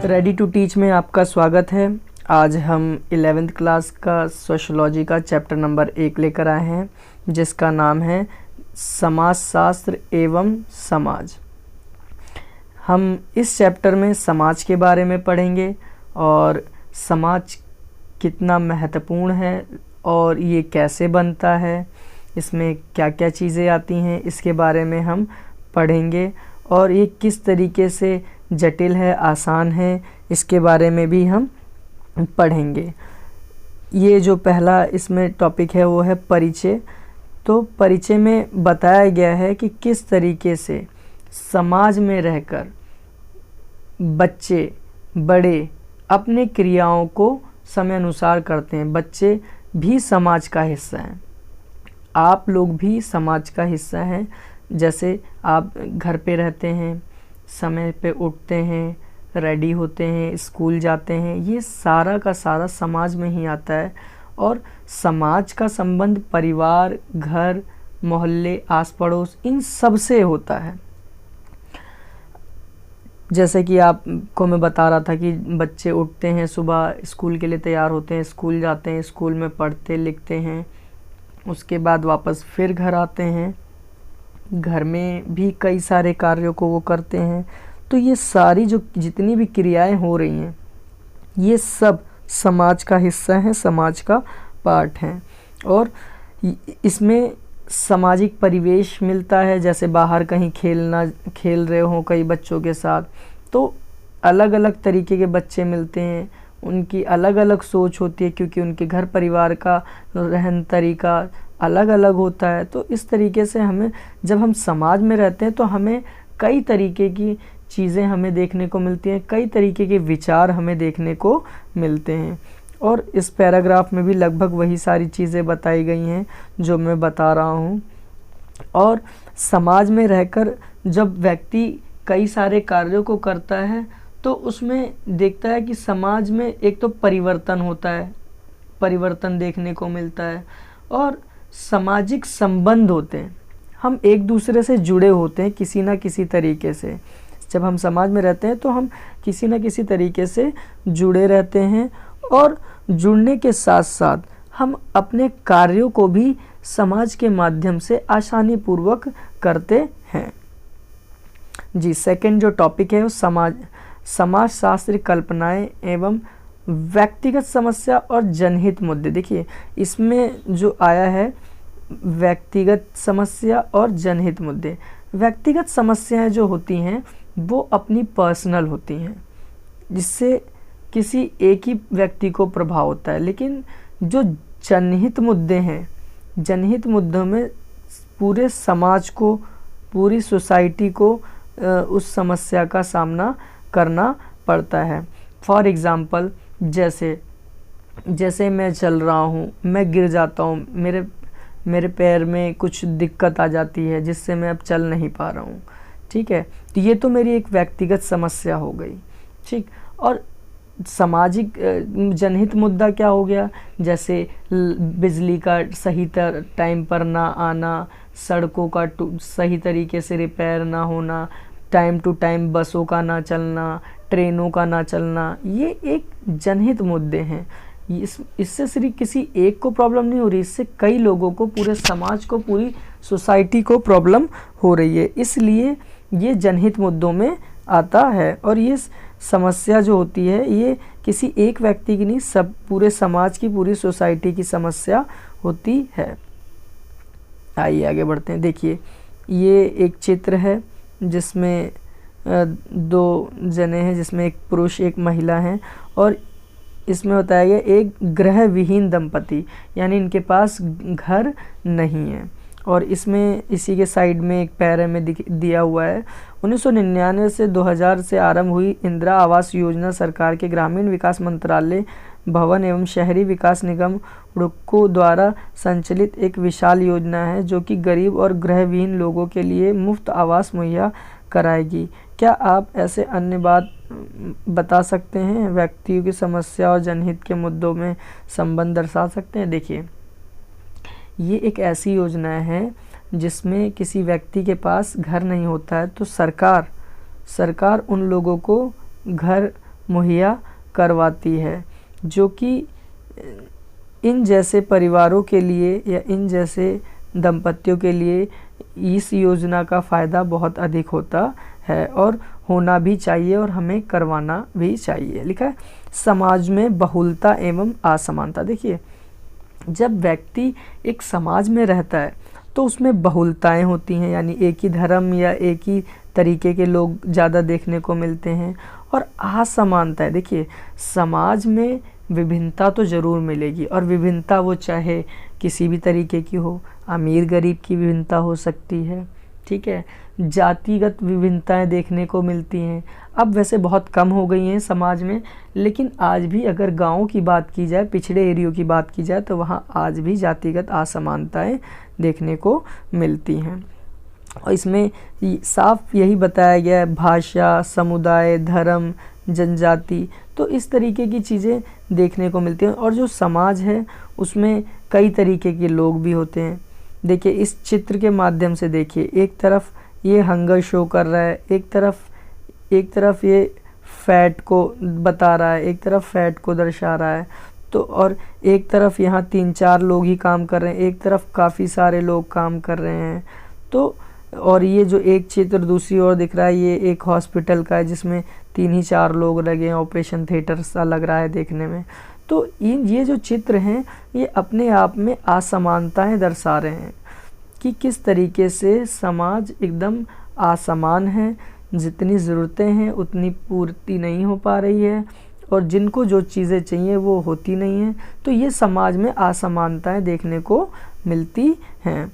Ready to teach में आपका स्वागत है। आज हम 11th क्लास का सोशियोलॉजी का चैप्टर नंबर 1 लेकर आए हैं, जिसका नाम है समाजशास्त्र एवं समाज। हम इस चैप्टर में समाज के बारे में पढ़ेंगे और समाज कितना महत्वपूर्ण है और ये कैसे बनता है, इसमें क्या क्या चीज़ें आती हैं, इसके बारे में हम पढ़ेंगे और ये किस तरीके से जटिल है, आसान है, इसके बारे में भी हम पढ़ेंगे। ये जो पहला इसमें टॉपिक है वो है परिचय। तो परिचय में बताया गया है कि किस तरीके से समाज में रहकर बच्चे बड़े अपने क्रियाओं को समय अनुसार करते हैं। बच्चे भी समाज का हिस्सा हैं, आप लोग भी समाज का हिस्सा हैं। जैसे आप घर पे रहते हैं, समय पे उठते हैं, रेडी होते हैं, स्कूल जाते हैं, ये सारा का सारा समाज में ही आता है। और समाज का संबंध परिवार, घर, मोहल्ले, आस पड़ोस, इन सब से होता है। जैसे कि आपको मैं बता रहा था कि बच्चे उठते हैं, सुबह स्कूल के लिए तैयार होते हैं, स्कूल जाते हैं, स्कूल में पढ़ते लिखते हैं, उसके बाद वापस फिर घर आते हैं, घर में भी कई सारे कार्यों को वो करते हैं। तो ये सारी जो जितनी भी क्रियाएं हो रही हैं, ये सब समाज का हिस्सा हैं, समाज का पार्ट हैं। और इसमें सामाजिक परिवेश मिलता है। जैसे बाहर कहीं खेल रहे हों कई बच्चों के साथ, तो अलग अलग तरीके के बच्चे मिलते हैं, उनकी अलग अलग सोच होती है, क्योंकि उनके घर परिवार का रहन तरीका अलग अलग होता है। तो इस तरीके से हमें, जब हम समाज में रहते हैं तो हमें कई तरीके की चीज़ें हमें देखने को मिलती हैं, कई तरीके के विचार हमें देखने को मिलते हैं। और इस पैराग्राफ में भी लगभग वही सारी चीज़ें बताई गई हैं जो मैं बता रहा हूँ। और समाज में रहकर जब व्यक्ति कई सारे कार्यों को करता है तो उसमें देखता है कि समाज में एक तो परिवर्तन होता है, परिवर्तन देखने को मिलता है, और सामाजिक संबंध होते हैं। हम एक दूसरे से जुड़े होते हैं किसी न किसी तरीके से। जब हम समाज में रहते हैं तो हम किसी न किसी तरीके से जुड़े रहते हैं, और जुड़ने के साथ साथ हम अपने कार्यों को भी समाज के माध्यम से आसानी पूर्वक करते हैं। जी, सेकंड जो टॉपिक है वो समाजशास्त्र कल्पनाएं एवं व्यक्तिगत समस्या और जनहित मुद्दे। देखिए, इसमें जो आया है व्यक्तिगत समस्या और जनहित मुद्दे। व्यक्तिगत समस्याएं जो होती हैं वो अपनी पर्सनल होती हैं, जिससे किसी एक ही व्यक्ति को प्रभाव होता है। लेकिन जो जनहित मुद्दे हैं, जनहित मुद्दों में पूरे समाज को, पूरी सोसाइटी को उस समस्या का सामना करना पड़ता है। फॉर एग्ज़ाम्पल, जैसे मैं चल रहा हूँ, मैं गिर जाता हूँ, मेरे पैर में कुछ दिक्कत आ जाती है जिससे मैं अब चल नहीं पा रहा हूँ, ठीक है। तो ये तो मेरी एक व्यक्तिगत समस्या हो गई, ठीक। और सामाजिक जनहित मुद्दा क्या हो गया? जैसे बिजली का सही टाइम पर ना आना, सड़कों का सही तरीके से रिपेयर ना होना, टाइम टू टाइम बसों का ना चलना, ट्रेनों का ना चलना, ये एक जनहित मुद्दे हैं। इससे सिर्फ किसी एक को प्रॉब्लम नहीं हो रही, इससे कई लोगों को, पूरे समाज को, पूरी सोसाइटी को प्रॉब्लम हो रही है। इसलिए ये जनहित मुद्दों में आता है। और ये समस्या जो होती है ये किसी एक व्यक्ति की नहीं, सब पूरे समाज की, पूरी सोसाइटी की समस्या होती है। आइए आगे बढ़ते हैं। देखिए, ये एक चित्र है जिसमें दो जने हैं, जिसमें एक पुरुष एक महिला हैं, और इसमें बताया गया एक गृह विहीन दंपति, यानी इनके पास घर नहीं है। और इसमें इसी के साइड में एक पैरे में दिया हुआ है 1999 से 2000 से आरंभ हुई इंदिरा आवास योजना सरकार के ग्रामीण विकास मंत्रालय भवन एवं शहरी विकास निगम हुड़को द्वारा संचालित एक विशाल योजना है, जो कि गरीब और गृहविहीन लोगों के लिए मुफ्त आवास मुहैया कराएगी। क्या आप ऐसे अन्य बात बता सकते हैं? व्यक्तियों की समस्या और जनहित के मुद्दों में संबंध दर्शा सकते हैं? देखिए, ये एक ऐसी योजना है जिसमें किसी व्यक्ति के पास घर नहीं होता है, तो सरकार उन लोगों को घर मुहैया करवाती है, जो कि इन जैसे परिवारों के लिए या इन जैसे दंपतियों के लिए इस योजना का फ़ायदा बहुत अधिक होता है और होना भी चाहिए और हमें करवाना भी चाहिए। लिखा है समाज में बहुलता एवं असमानता। देखिए, जब व्यक्ति एक समाज में रहता है तो उसमें बहुलताएं होती हैं, यानी एक ही धर्म या एक ही तरीके के लोग ज़्यादा देखने को मिलते हैं। और असमानता है, देखिए समाज में विभिन्नता तो ज़रूर मिलेगी, और विभिन्नता वो चाहे किसी भी तरीके की हो, अमीर गरीब की विभिन्नता हो सकती है, ठीक है, जातिगत विभिन्नताएं देखने को मिलती हैं। अब वैसे बहुत कम हो गई हैं समाज में, लेकिन आज भी अगर गाँव की बात की जाए, पिछड़े एरियो की बात की जाए, तो वहाँ आज भी जातिगत असमानताएं देखने को मिलती हैं। और इसमें साफ यही बताया गया है, भाषा, समुदाय, धर्म, जनजाति, तो इस तरीके की चीज़ें देखने को मिलती हैं। और जो समाज है उसमें कई तरीके के लोग भी होते हैं। देखिए इस चित्र के माध्यम से देखिए, एक तरफ ये हंगर शो कर रहा है, एक तरफ ये फैट को बता रहा है, एक तरफ फैट को दर्शा रहा है, तो और एक तरफ यहाँ 3-4 लोग ही काम कर रहे हैं, एक तरफ काफ़ी सारे लोग काम कर रहे हैं। तो और ये जो एक चित्र दूसरी ओर दिख रहा है, ये एक हॉस्पिटल का है जिसमें 3 ही 4 लोग लगे हैं, ऑपरेशन थिएटर सा लग रहा है देखने में। तो ये जो चित्र हैं ये अपने आप में असमानताएं दर्शा रहे हैं कि किस तरीके से समाज एकदम असमान है, जितनी ज़रूरतें हैं उतनी पूर्ति नहीं हो पा रही है, और जिनको जो चीज़ें चाहिए वो होती नहीं हैं। तो ये समाज में असमानताएं देखने को मिलती हैं।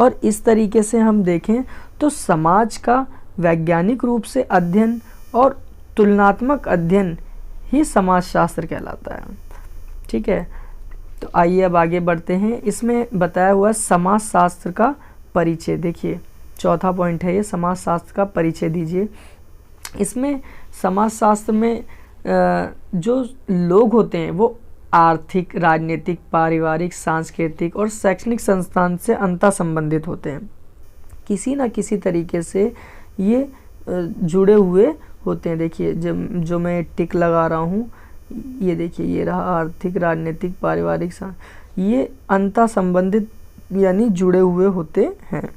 और इस तरीके से हम देखें तो समाज का वैज्ञानिक रूप से अध्ययन और तुलनात्मक अध्ययन ही समाजशास्त्र कहलाता है, ठीक है। तो आइए अब आगे बढ़ते हैं। इसमें बताया हुआ समाजशास्त्र का परिचय, देखिए चौथा पॉइंट है ये, समाजशास्त्र का परिचय दीजिए। इसमें समाजशास्त्र में जो लोग होते हैं वो आर्थिक, राजनीतिक, पारिवारिक, सांस्कृतिक और शैक्षणिक संस्थान से अंतः संबंधित होते हैं। किसी न किसी तरीके से ये जुड़े हुए होते हैं। देखिए जो मैं टिक लगा रहा हूँ, ये देखिए ये रहा आर्थिक, राजनीतिक, पारिवारिक, ये अंतः संबंधित यानी जुड़े हुए होते हैं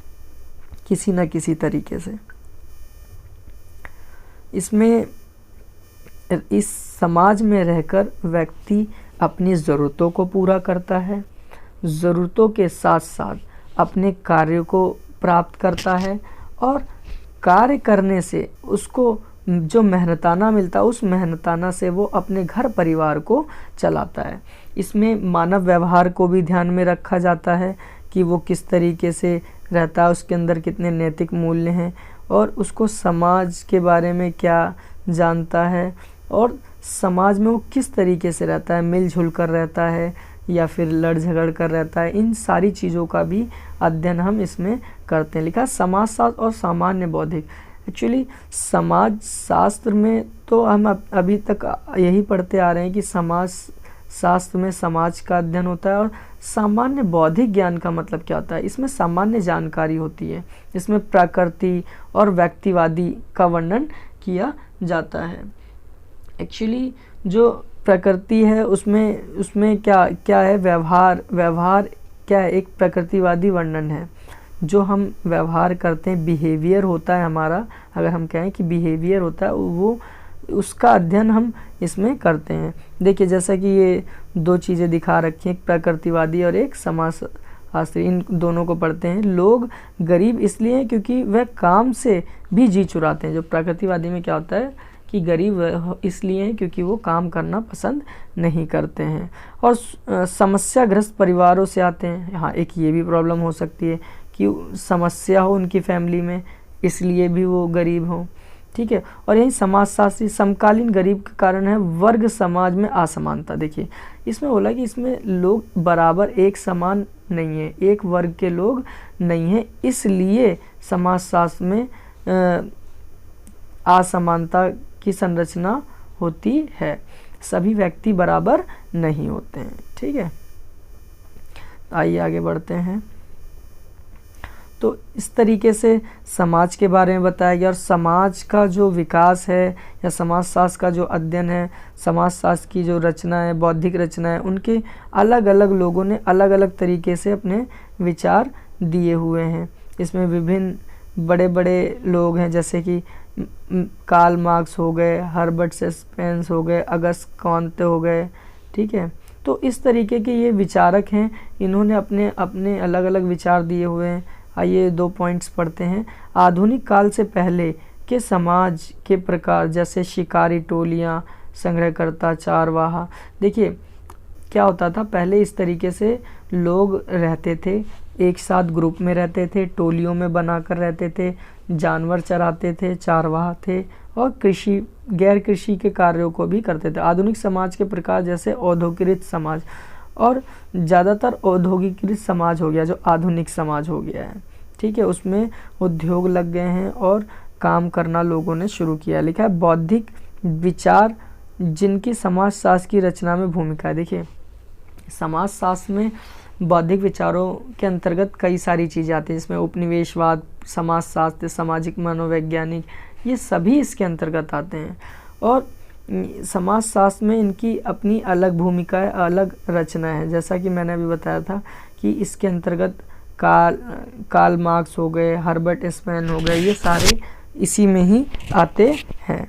किसी न किसी तरीके से। इसमें इस समाज में रहकर व्यक्ति अपनी ज़रूरतों को पूरा करता है, ज़रूरतों के साथ साथ अपने कार्यों को प्राप्त करता है, और कार्य करने से उसको जो मेहनताना मिलता है उस मेहनताना से वो अपने घर परिवार को चलाता है। इसमें मानव व्यवहार को भी ध्यान में रखा जाता है कि वो किस तरीके से रहता है, उसके अंदर कितने नैतिक मूल्य हैं, और उसको समाज के बारे में क्या जानता है, और समाज में वो किस तरीके से रहता है, मिलजुल कर रहता है या फिर लड़ झगड़ कर रहता है। इन सारी चीज़ों का भी अध्ययन हम इसमें करते हैं। लिखा समाजशास्त्र और सामान्य बौद्धिक। एक्चुअली समाज शास्त्र में तो हम अभी तक यही पढ़ते आ रहे हैं कि समाज शास्त्र में समाज का अध्ययन होता है, और सामान्य बौद्धिक ज्ञान का मतलब क्या होता है, इसमें सामान्य जानकारी होती है, इसमें प्रकृति और व्यक्तिवादी का वर्णन किया जाता है। एक्चुअली जो प्रकृति है उसमें क्या है, व्यवहार क्या है, एक प्रकृतिवादी वर्णन है। जो हम व्यवहार करते हैं, बिहेवियर होता है हमारा, अगर हम कहें कि बिहेवियर होता है, वो उसका अध्ययन हम इसमें करते हैं। देखिए जैसा कि ये 2 चीज़ें दिखा रखी हैं, एक प्रकृतिवादी और एक समाजशास्त्री, इन दोनों को पढ़ते हैं। लोग गरीब इसलिए हैं क्योंकि वह काम से भी जी चुराते हैं। जो प्रकृतिवादी में क्या होता है कि गरीब इसलिए हैं क्योंकि वो काम करना पसंद नहीं करते हैं, और समस्याग्रस्त परिवारों से आते हैं। हाँ, एक ये भी प्रॉब्लम हो सकती है कि समस्या हो उनकी फैमिली में, इसलिए भी वो गरीब हों, ठीक है। और यही समाजशास्त्री समकालीन गरीब का कारण है वर्ग समाज में असमानता। देखिए इसमें बोला कि इसमें लोग बराबर एक समान नहीं है, एक वर्ग के लोग नहीं हैं, इसलिए समाजशास्त्र में असमानता की संरचना होती है। सभी व्यक्ति बराबर नहीं होते हैं, ठीक है। आइए आगे बढ़ते हैं। तो इस तरीके से समाज के बारे में बताया गया। और समाज का जो विकास है या समाजशास्त्र का जो अध्ययन है, समाजशास्त्र की जो रचना है, बौद्धिक रचना है, उनके अलग अलग लोगों ने अलग अलग तरीके से अपने विचार दिए हुए हैं। इसमें विभिन्न बड़े बड़े लोग हैं, जैसे कि कार्ल मार्क्स हो गए, हर्बर्ट स्पेंसर हो गए, अगस्त कॉन्ते हो गए, ठीक है। तो इस तरीके के ये विचारक हैं, इन्होंने अपने अपने अलग अलग विचार दिए हुए हैं। आइए 2 पॉइंट्स पढ़ते हैं। आधुनिक काल से पहले के समाज के प्रकार, जैसे शिकारी टोलियाँ, संग्रहकर्ता, चारवाहा। देखिए क्या होता था, पहले इस तरीके से लोग रहते थे, एक साथ ग्रुप में रहते थे, टोलियों में बनाकर रहते थे, जानवर चराते थे, चारवाहा थे, और कृषि, गैर कृषि के कार्यों को भी करते थे। आधुनिक समाज के प्रकार, जैसे औद्योगिकृत समाज, और ज़्यादातर औद्योगिकृत समाज हो गया जो आधुनिक समाज हो गया है, ठीक है। उसमें उद्योग लग गए हैं और काम करना लोगों ने शुरू किया। लिखा है बौद्धिक विचार जिनकी समाजशास्त्र की रचना में भूमिका है। देखिए समाजशास्त्र में बौद्धिक विचारों के अंतर्गत कई सारी चीज़ें आती हैं, जिसमें उपनिवेशवाद, समाजशास्त्र, सामाजिक मनोवैज्ञानिक, ये सभी इसके अंतर्गत आते हैं। और समाजशास्त्र में इनकी अपनी अलग भूमिका है, अलग रचना है। जैसा कि मैंने अभी बताया था कि इसके अंतर्गत कार्ल मार्क्स हो गए, हर्बर्ट स्पेंसर हो गए, ये सारे इसी में ही आते हैं।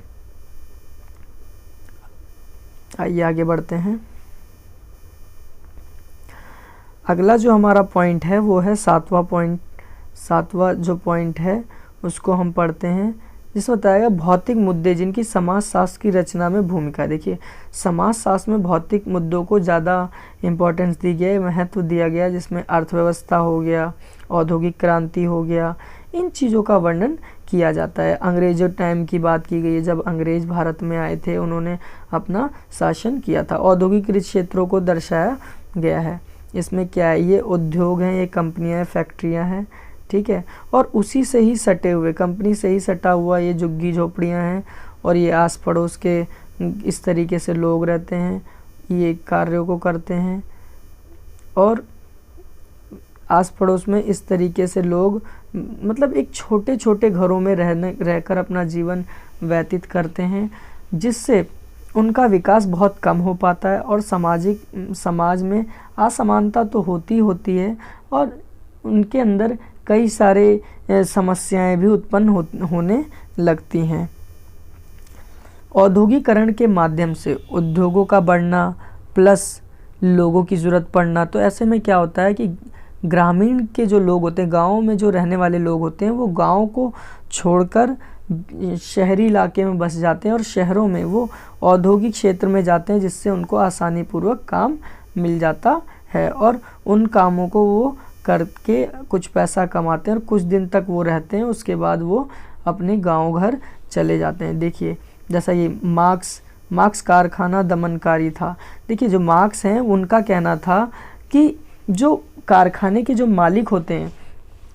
आइए आगे बढ़ते हैं। अगला जो हमारा पॉइंट है वो है 7वां पॉइंट। 7वां जो पॉइंट है उसको हम पढ़ते हैं, जिसमें बताएगा भौतिक मुद्दे जिनकी समाजशास्त्र की रचना में भूमिका है। देखिए समाजशास्त्र में भौतिक मुद्दों को ज़्यादा इम्पोर्टेंस दी गई, महत्व दिया गया, जिसमें अर्थव्यवस्था हो गया, औद्योगिक क्रांति हो गया, इन चीज़ों का वर्णन किया जाता है। अंग्रेज़ों टाइम की बात की गई है, जब अंग्रेज़ भारत में आए थे, उन्होंने अपना शासन किया था। औद्योगिक क्षेत्रों को दर्शाया गया है। इसमें क्या है, ये उद्योग हैं, ये कंपनियां हैं, फैक्ट्रियां हैं, ठीक है। और उसी से ही सटे हुए, कंपनी से ही सटा हुआ ये झुग्गी झोपड़ियां हैं, और ये आस पड़ोस के इस तरीके से लोग रहते हैं, ये कार्यों को करते हैं, और आस पड़ोस में इस तरीके से लोग मतलब एक छोटे छोटे घरों में रहकर अपना जीवन व्यतीत करते हैं, जिससे उनका विकास बहुत कम हो पाता है। और समाज में असमानता तो होती है, और उनके अंदर कई सारे समस्याएं भी उत्पन्न होने लगती हैं। औद्योगिकरण के माध्यम से उद्योगों का बढ़ना प्लस लोगों की ज़रूरत पड़ना, तो ऐसे में क्या होता है कि ग्रामीण के जो लोग होते हैं, गाँव में जो रहने वाले लोग होते हैं, वो गाँव को छोड़कर शहरी इलाके में बस जाते हैं, और शहरों में वो औद्योगिक क्षेत्र में जाते हैं, जिससे उनको आसानी पूर्वक काम मिल जाता है, और उन कामों को वो करके कुछ पैसा कमाते हैं, और कुछ दिन तक वो रहते हैं, उसके बाद वो अपने गांव घर चले जाते हैं। देखिए जैसा ये मार्क्स कारखाना दमनकारी था। देखिए जो मार्क्स हैं उनका कहना था कि जो कारखाने के जो मालिक होते हैं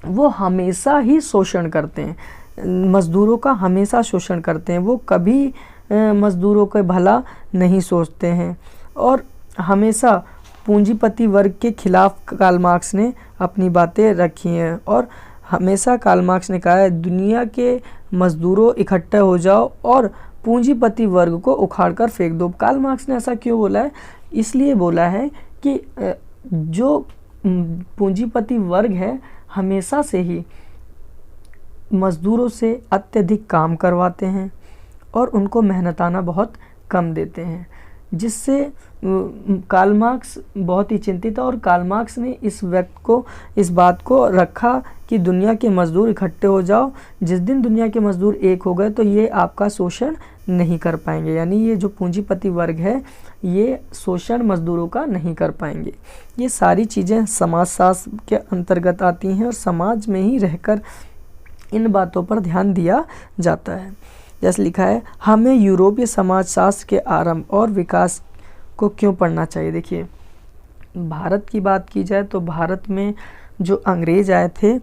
वो हमेशा ही शोषण करते हैं, मज़दूरों का हमेशा शोषण करते हैं, वो कभी मज़दूरों का भला नहीं सोचते हैं, और हमेशा पूंजीपति वर्ग के खिलाफ कार्ल मार्क्स ने अपनी बातें रखी हैं। और हमेशा कार्ल मार्क्स ने कहा है दुनिया के मज़दूरों इकट्ठे हो जाओ और पूंजीपति वर्ग को उखाड़ कर फेंक दो। कार्ल मार्क्स ने ऐसा क्यों बोला है? इसलिए बोला है कि जो पूंजीपति वर्ग है हमेशा से ही मज़दूरों से अत्यधिक काम करवाते हैं और उनको मेहनताना बहुत कम देते हैं, जिससे कार्ल मार्क्स बहुत ही चिंतित है। और कार्ल मार्क्स ने इस बात को रखा कि दुनिया के मज़दूर इकट्ठे हो जाओ, जिस दिन दुनिया के मज़दूर एक हो गए तो ये आपका शोषण नहीं कर पाएंगे, यानी ये जो पूंजीपति वर्ग है ये शोषण मज़दूरों का नहीं कर पाएंगे। ये सारी चीज़ें समाजशास्त्र के अंतर्गत आती हैं और समाज में ही रहकर इन बातों पर ध्यान दिया जाता है। जैसे लिखा है हमें यूरोपीय समाजशास्त्र के आरंभ और विकास को क्यों पढ़ना चाहिए। देखिए भारत की बात की जाए तो भारत में जो अंग्रेज़ आए थे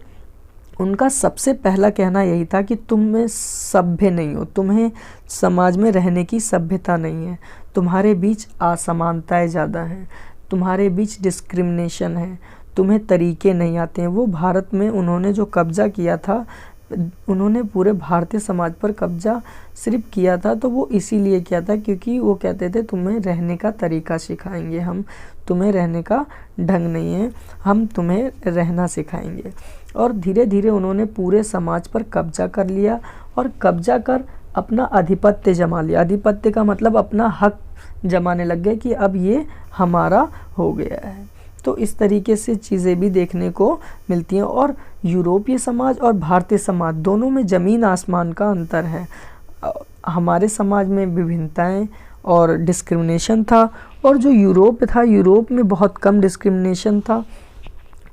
उनका सबसे पहला कहना यही था कि तुम में सभ्य नहीं हो, तुम्हें समाज में रहने की सभ्यता नहीं है, तुम्हारे बीच असमानताएं ज़्यादा हैं, तुम्हारे बीच डिस्क्रिमिनेशन है, तुम्हें तरीके नहीं आते हैं। वो भारत में उन्होंने जो कब्ज़ा किया था, उन्होंने पूरे भारतीय समाज पर कब्ज़ा सिर्फ किया था तो वो इसीलिए किया था क्योंकि वो कहते थे तुम्हें रहने का तरीका सिखाएंगे हम, तुम्हें रहने का ढंग नहीं है, हम तुम्हें रहना सिखाएंगे। और धीरे धीरे उन्होंने पूरे समाज पर कब्ज़ा कर लिया और कब्ज़ा कर अपना आधिपत्य जमा लिया। आधिपत्य का मतलब अपना हक जमाने लग गए कि अब ये हमारा हो गया है। तो इस तरीके से चीज़ें भी देखने को मिलती हैं। और यूरोपीय समाज और भारतीय समाज दोनों में ज़मीन आसमान का अंतर है। हमारे समाज में विभिन्नताएं और डिस्क्रिमिनेशन था, और जो यूरोप था, यूरोप में बहुत कम डिस्क्रिमिनेशन था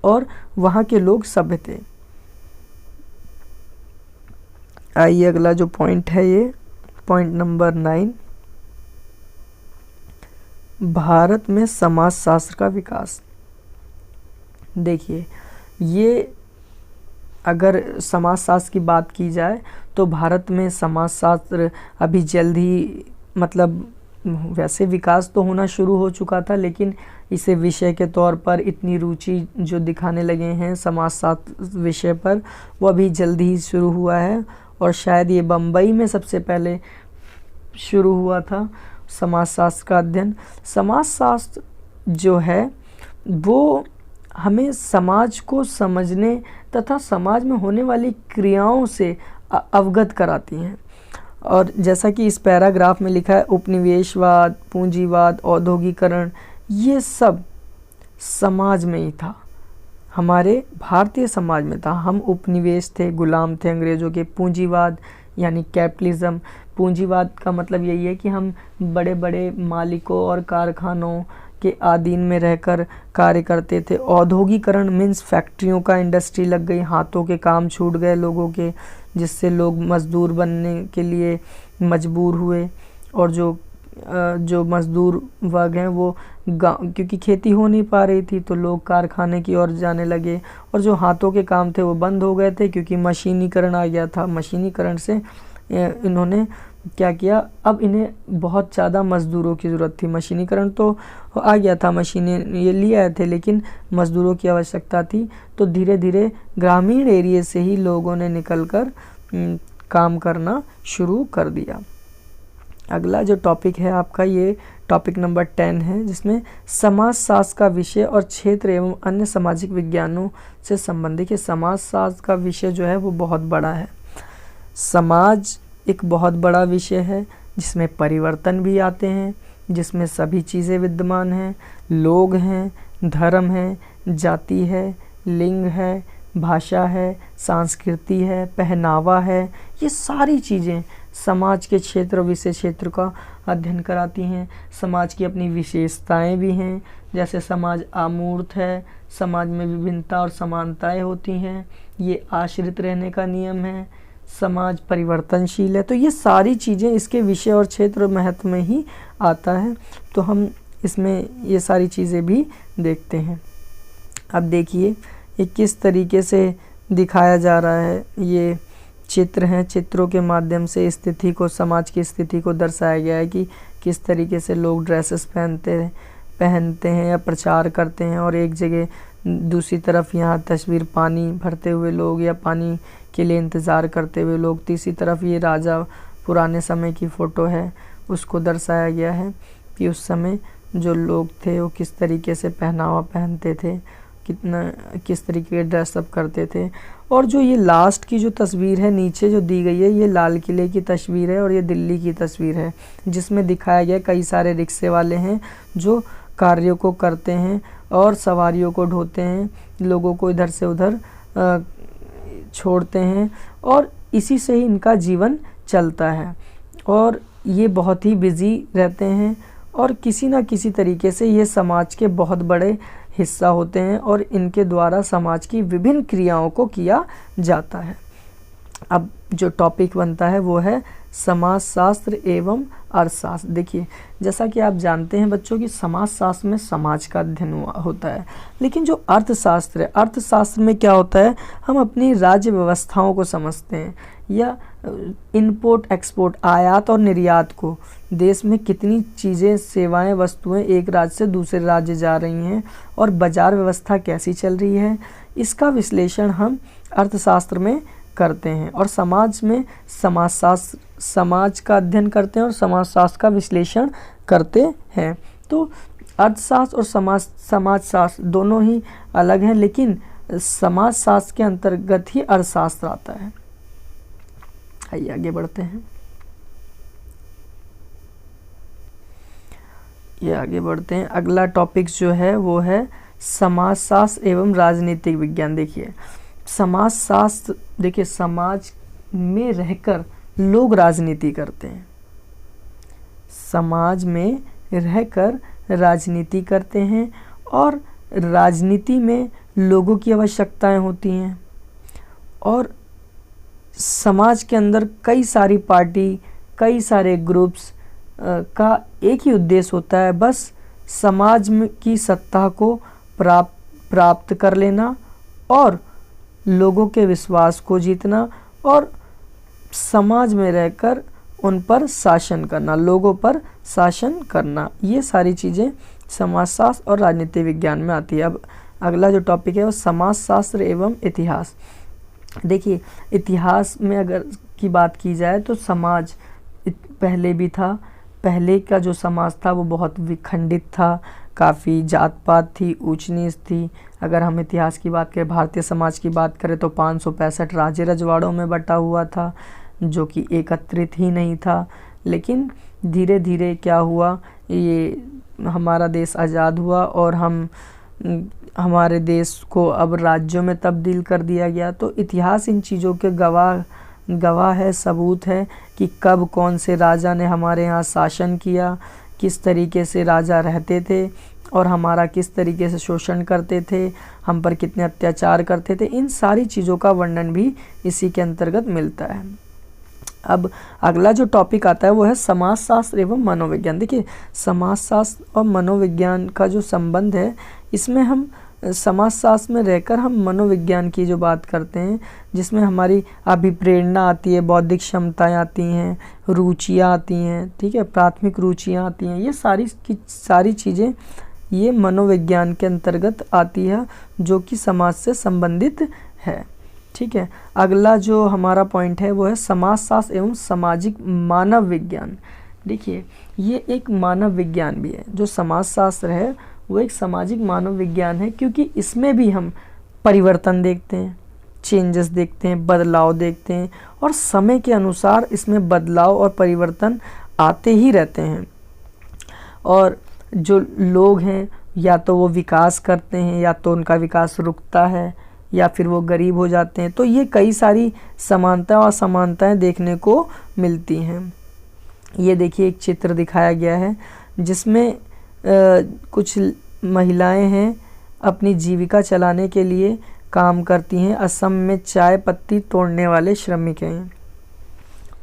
और वहाँ के लोग सभ्य थे। आइए अगला जो पॉइंट है, ये पॉइंट नंबर 9, भारत में समाजशास्त्र का विकास। देखिए, ये अगर समाजशास्त्र की बात की जाए तो भारत में समाजशास्त्र अभी जल्द ही, मतलब वैसे विकास तो होना शुरू हो चुका था, लेकिन इसे विषय के तौर पर इतनी रुचि जो दिखाने लगे हैं समाजशास्त्र विषय पर, वो अभी जल्द ही शुरू हुआ है। और शायद ये बम्बई में सबसे पहले शुरू हुआ था समाजशास्त्र का अध्ययन। समाजशास्त्र जो है वो हमें समाज को समझने तथा समाज में होने वाली क्रियाओं से अवगत कराती हैं। और जैसा कि इस पैराग्राफ में लिखा है, उपनिवेशवाद, पूंजीवाद, औद्योगिकरण, ये सब समाज में ही था, हमारे भारतीय समाज में था। हम उपनिवेश थे, गुलाम थे अंग्रेज़ों के। पूंजीवाद यानी कैपिटलिज्म, पूंजीवाद का मतलब यही है कि हम बड़े बड़े मालिकों और कारखानों के अधीन में रहकर कार्य करते थे। औद्योगिकरण मीन्स फैक्ट्रियों का इंडस्ट्री लग गई, हाथों के काम छूट गए लोगों के, जिससे लोग मज़दूर बनने के लिए मजबूर हुए। और जो मज़दूर वर्ग हैं वो क्योंकि खेती हो नहीं पा रही थी तो लोग कारखाने की ओर जाने लगे, और जो हाथों के काम थे वो बंद हो गए थे क्योंकि मशीनीकरण आ गया था। मशीनीकरण से इन्होंने क्या किया, अब इन्हें बहुत ज़्यादा मज़दूरों की ज़रूरत थी। मशीनीकरण तो आ गया था, मशीनें ये लिए आए थे, लेकिन मज़दूरों की आवश्यकता थी। तो धीरे धीरे ग्रामीण एरिया से ही लोगों ने निकलकर काम करना शुरू कर दिया। अगला जो टॉपिक है आपका, ये टॉपिक नंबर 10 है, जिसमें समाजशास्त्र का विषय और क्षेत्र एवं अन्य सामाजिक विज्ञानों से संबंधित है। समाजशास्त्र का विषय जो है वो बहुत बड़ा है। समाज एक बहुत बड़ा विषय है जिसमें परिवर्तन भी आते हैं, जिसमें सभी चीज़ें विद्यमान हैं, लोग हैं, धर्म है, जाति है, लिंग है, भाषा है, संस्कृति है, पहनावा है। ये सारी चीज़ें समाज के क्षेत्र, विशेष क्षेत्र का अध्ययन कराती हैं। समाज की अपनी विशेषताएं भी हैं, जैसे समाज अमूर्त है, समाज में विभिन्नता और समानताएं होती हैं, ये आश्रित रहने का नियम है, समाज परिवर्तनशील है। तो ये सारी चीज़ें इसके विषय और क्षेत्र महत्व में ही आता है, तो हम इसमें ये सारी चीज़ें भी देखते हैं। अब देखिए ये किस तरीके से दिखाया जा रहा है। ये चित्र हैं, चित्रों के माध्यम से स्थिति को, समाज की स्थिति को दर्शाया गया है कि किस तरीके से लोग ड्रेसेस पहनते हैं या प्रचार करते हैं। और एक जगह दूसरी तरफ यहाँ तस्वीर पानी भरते हुए लोग या पानी के लिए इंतज़ार करते हुए लोग। तीसरी तरफ ये राजा पुराने समय की फ़ोटो है, उसको दर्शाया गया है कि उस समय जो लोग थे वो किस तरीके से पहनावा पहनते थे, किस तरीके के ड्रेसअप करते थे। और जो ये लास्ट की जो तस्वीर है नीचे जो दी गई है, ये लाल किले की तस्वीर है और ये दिल्ली की तस्वीर है, जिसमें दिखाया गया कई सारे रिक्शे वाले हैं जो कार्यों को करते हैं और सवारियों को ढोते हैं, लोगों को इधर से उधर छोड़ते हैं, और इसी से ही इनका जीवन चलता है। और ये बहुत ही बिजी रहते हैं और किसी ना किसी तरीके से ये समाज के बहुत बड़े हिस्सा होते हैं और इनके द्वारा समाज की विभिन्न क्रियाओं को किया जाता है। अब जो टॉपिक बनता है वो है समाजशास्त्र एवं अर्थशास्त्र। देखिए, जैसा कि आप जानते हैं बच्चों कि समाजशास्त्र में समाज का अध्ययन होता है, लेकिन जो अर्थशास्त्र है, अर्थशास्त्र में क्या होता है, हम अपनी राज्य व्यवस्थाओं को समझते हैं, या इम्पोर्ट एक्सपोर्ट, आयात और निर्यात को, देश में कितनी चीज़ें, सेवाएं, वस्तुएं एक राज्य से दूसरे राज्य जा रही हैं और बाजार व्यवस्था कैसी चल रही है, इसका विश्लेषण हम अर्थशास्त्र में करते हैं। और समाज में समाजशास्त्र, समाज का अध्ययन करते हैं और समाजशास्त्र का विश्लेषण करते हैं। तो अर्थशास्त्र और समाजशास्त्र दोनों ही अलग हैं, लेकिन समाजशास्त्र के अंतर्गत ही अर्थशास्त्र आता है। आइए आगे बढ़ते हैं। ये आगे बढ़ते हैं। अगला टॉपिक जो है वो है समाजशास्त्र एवं राजनीतिक विज्ञान। देखिए, समाजशास्त्र, देखिए समाज में रहकर लोग राजनीति करते हैं, समाज में रहकर राजनीति करते हैं और राजनीति में लोगों की आवश्यकताएं होती हैं, और समाज के अंदर कई सारी पार्टी, कई सारे ग्रुप्स का एक ही उद्देश्य होता है, बस समाज में की सत्ता को प्राप्त कर लेना और लोगों के विश्वास को जीतना और समाज में रहकर उन पर शासन करना, लोगों पर शासन करना। ये सारी चीज़ें समाजशास्त्र और राजनीति विज्ञान में आती है। अब अगला जो टॉपिक है वो समाजशास्त्र एवं इतिहास। देखिए, इतिहास में अगर की बात की जाए तो समाज पहले भी था। पहले का जो समाज था वो बहुत विखंडित था, काफ़ी जात पात थी, ऊंच नीच थी। अगर हम इतिहास की बात करें, भारतीय समाज की बात करें तो 565 राज्य रजवाड़ों में बटा हुआ था, जो कि एकत्रित ही नहीं था। लेकिन धीरे धीरे क्या हुआ, ये हमारा देश आज़ाद हुआ और हमारे देश को अब राज्यों में तब्दील कर दिया गया। तो इतिहास इन चीज़ों के गवाह है, सबूत है कि कब कौन से राजा ने हमारे यहाँ शासन किया, किस तरीके से राजा रहते थे और हमारा किस तरीके से शोषण करते थे, हम पर कितने अत्याचार करते थे। इन सारी चीज़ों का वर्णन भी इसी के अंतर्गत मिलता है। अब अगला जो टॉपिक आता है वो है समाजशास्त्र एवं मनोविज्ञान। देखिए, समाजशास्त्र और मनोविज्ञान का जो संबंध है, इसमें हम समाजशास्त्र में रहकर हम मनोविज्ञान की जो बात करते हैं, जिसमें हमारी अभिप्रेरणा आती है, बौद्धिक क्षमताएं आती हैं, रुचियाँ आती हैं, ठीक है, प्राथमिक रुचियाँ आती हैं, ये सारी चीज़ें ये मनोविज्ञान के अंतर्गत आती है, जो कि समाज से संबंधित है। ठीक है, अगला जो हमारा पॉइंट है वो है समाजशास्त्र एवं सामाजिक मानव विज्ञान। देखिए, ये एक मानव विज्ञान भी है। जो समाजशास्त्र है वो एक सामाजिक मानव विज्ञान है, क्योंकि इसमें भी हम परिवर्तन देखते हैं, चेंजेस देखते हैं, बदलाव देखते हैं, और समय के अनुसार इसमें बदलाव और परिवर्तन आते ही रहते हैं। और जो लोग हैं, या तो वो विकास करते हैं, या तो उनका विकास रुकता है, या फिर वो गरीब हो जाते हैं। तो ये कई सारी समानता और असमानताएं देखने को मिलती हैं। ये देखिए, एक चित्र दिखाया गया है जिसमें कुछ महिलाएं हैं, अपनी जीविका चलाने के लिए काम करती हैं। असम में चाय पत्ती तोड़ने वाले श्रमिक हैं,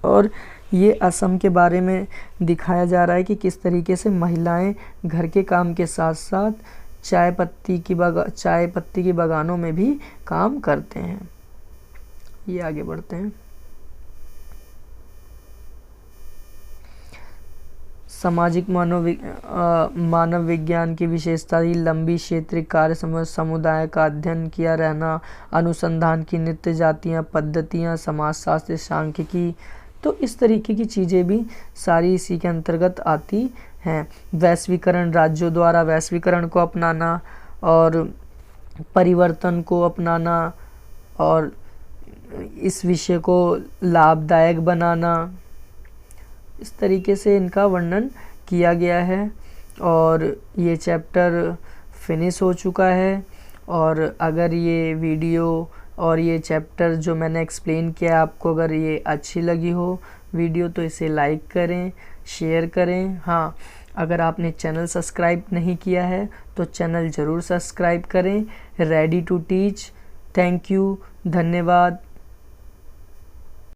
और ये असम के बारे में दिखाया जा रहा है कि किस तरीके से महिलाएं घर के काम के साथ साथ चाय पत्ती की बागानों में भी काम करते हैं। ये आगे बढ़ते हैं। सामाजिक मानव विज्ञान की विशेषता ही लंबी क्षेत्रीय कार्य समुदाय का अध्ययन किया रहना, अनुसंधान की नित्य जातियाँ, पद्धतियाँ, समाजशास्त्र, सांख्यिकी, तो इस तरीके की चीज़ें भी सारी इसी के अंतर्गत आती हैं। वैश्वीकरण, राज्यों द्वारा वैश्वीकरण को अपनाना और परिवर्तन को अपनाना, और इस विषय को लाभदायक बनाना, इस तरीके से इनका वर्णन किया गया है। और ये चैप्टर फिनिश हो चुका है। और अगर ये वीडियो और ये चैप्टर जो मैंने एक्सप्लेन किया आपको अगर ये अच्छी लगी हो वीडियो, तो इसे लाइक करें, शेयर करें। हाँ, अगर आपने चैनल सब्सक्राइब नहीं किया है तो चैनल ज़रूर सब्सक्राइब करें। Ready to teach. Thank you, धन्यवाद।